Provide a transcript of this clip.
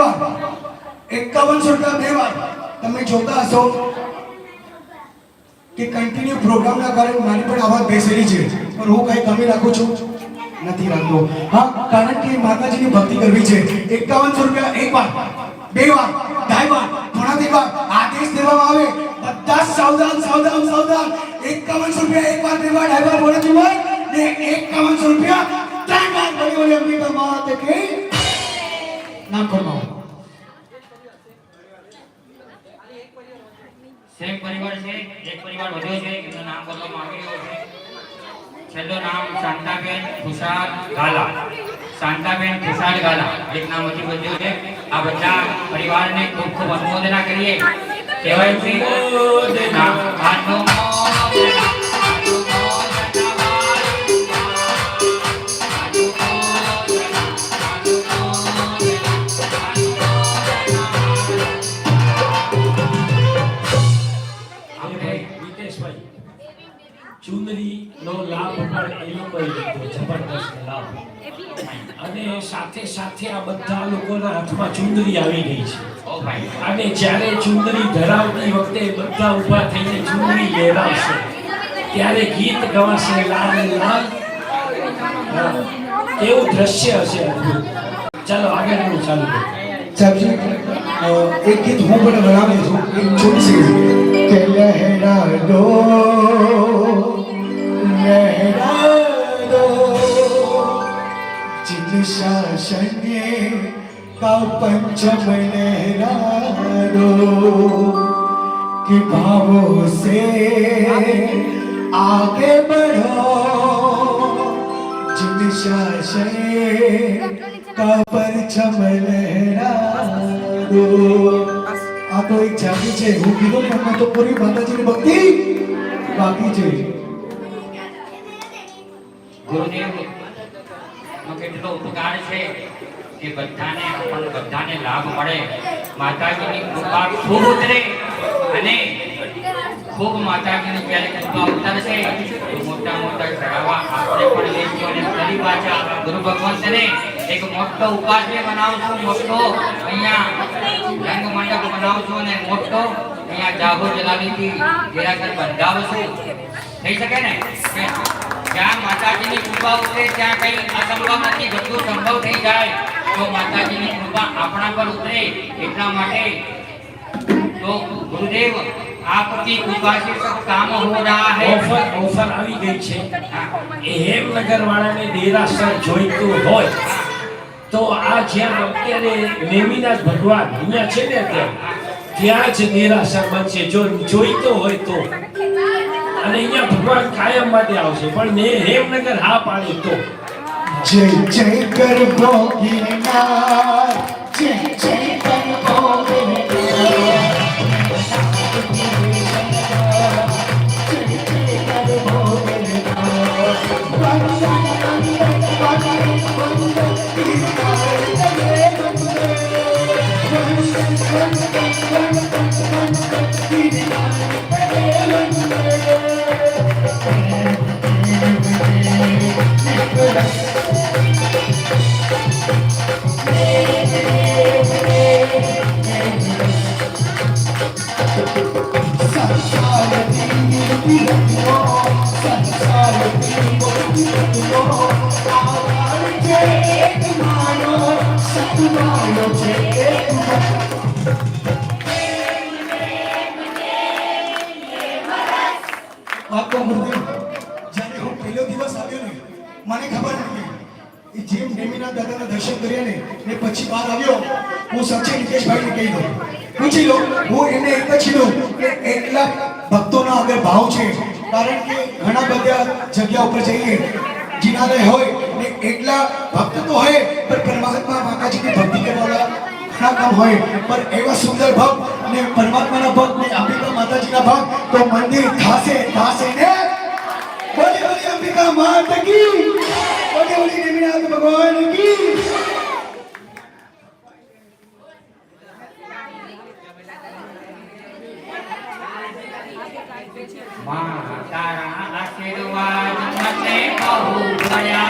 વાર, 51 રૂપિયા 2 વાર. તમે જોતા હશો કે કન્ટિન્યુ પ્રોગ્રામના કારણે મારી પણ આવાજ બેસેલી છે, પણ હું કઈ કમી રાખું છું નથી રાખતો. હા, કારણ કે માતાજીની ભક્તિ કરવી છે. 51 રૂપિયા 1 વાર, 2 વાર, 2.5 વાર, 3.5 વાર આદેશ દેવામાં આવે. બધા સાવધાન સાવધાન સાવધાન. 51 રૂપિયા 1 વાર, 2 વાર, 2.5 વાર બોલાતી હોય ને 51 રૂપિયા 3 વાર બોલી બોલી અંબિકા માત કી નામ ફરમાવો. સેમ પરિવાર છે, એક પરિવાર વધ્યો છે, એનું નામ બોલવામાં આવી રહ્યું છે. છેલ્લું નામ શાંતાબેન ખુશાલ ગાલા. શાંતાબેન ખુશાલ ગાલા એક નામ હજી વધ્યું છે. આ બધા પરિવારને ખૂબ ખૂબ અનુમોદના કરીએ. કહેવાય છે ચુંદરીનો લાભ પણ એ લોકોએ લીધો, જબરદસ્ત લાભ. અને સાથે સાથે આ બધા લોકોના હાથમાં ચુંદરી આવી ગઈ છે. અને જ્યારે ચુંદરી ધરાવતી વખતે બધા ઊભા થઈને ચુંદરી લહેરાવશે ત્યારે ગીત ગવાશે લાલ લાલ. કેવું દ્રશ્ય હશે અદ્ભુત. ચાલો આગળનું ચાલુ સાહેબજી, એક ગીત હું પણ બનાવું છું, એક છોટી સી કે લહેરા દો जिन शासन का पंचम लहरा दो कि भावों से आगे बढ़ो. जिन शासन का पंचम लहरा दो. આ તો એક જાતિ છે. હું કીધું ને એમાં તો પૂરી માતાજીની ભક્તિ બાકી છે. ગુરુદેવ નો કેટલો ઉપકાર છે કે બધાને લાભ મળે. માતાજીની કૃપા ખૂબ ઉતરે અને ખૂબ માતાજીની જ્યારે કૃપા ઉતરશે તો મોટા મોટા ચડાવવા આપણે પણ લઈશું. અને ફરી પાછા ગુરુ ભગવંતને એક મોટો ઉપાસને બનાવશું, મોટો અહીંયા રંગ મંડપ બનાવશું અને મોટો અહીંયા જાગો જલાલીથી દેરાસર બંધાવશું. થઈ શકે ને? જ્યાં માતાજીની કૃપા ઉતરે ત્યાં કઈ અસંભવ નથી, બધું સંભવ થઈ જાય. તો માતાજીની કૃપા આપણા પર ઉતરે એટલા માટે તો ગુરુદેવ आपकी कृपा से सब काम हो रहा है. ઓફર આવી ગઈ છે. એ હેમનગર વાળાને દેરાસર જોઈતું હોય તો આ જ્યાં અત્યારે નેમિનાથ ભગવાન અહીંયા છે ને ત્યાં જ દેરાસર બનશે જો જોઈતો હોય તો. અને અહીંયા ભગવાન કાયમ માટે આવશે, પણ ને હેમનગર હા પાડે તો. જય જય કર ભોગીનાથ, જય જય કર ભોગીનાથ. મને ખબર નથી જેમ નેમિનાથ દાદાના દર્શન કર્યા ને પછી બહાર આવ્યો, હું સચિન નિકેશભાઈને કહી દઉં, પૂછી લો. હું એને એક જ કીધું કે એટલા ભક્તોના આગળ ભાવ છે, કારણ કે ઘણા બધા જગ્યા ઉપર જઈએ જિનાલય હોય ને એટલા ભક્ત તો હોય પણ પરમાત્મા માતાજીની ભક્તિ કરવાના ઘણા કામ હોય, પણ એવા સુંદર ભક્ત ને પરમાત્માના ભક્ત ને અંબિકા માતાજીના ભક્ત તો મંદિર થાશે થાશે ને. બોલી બોલી અંબિકા માત કી, બોલી બોલી નેમિનાથ ભગવાન કી. मां तारा आशीर्वाद मते बहु भया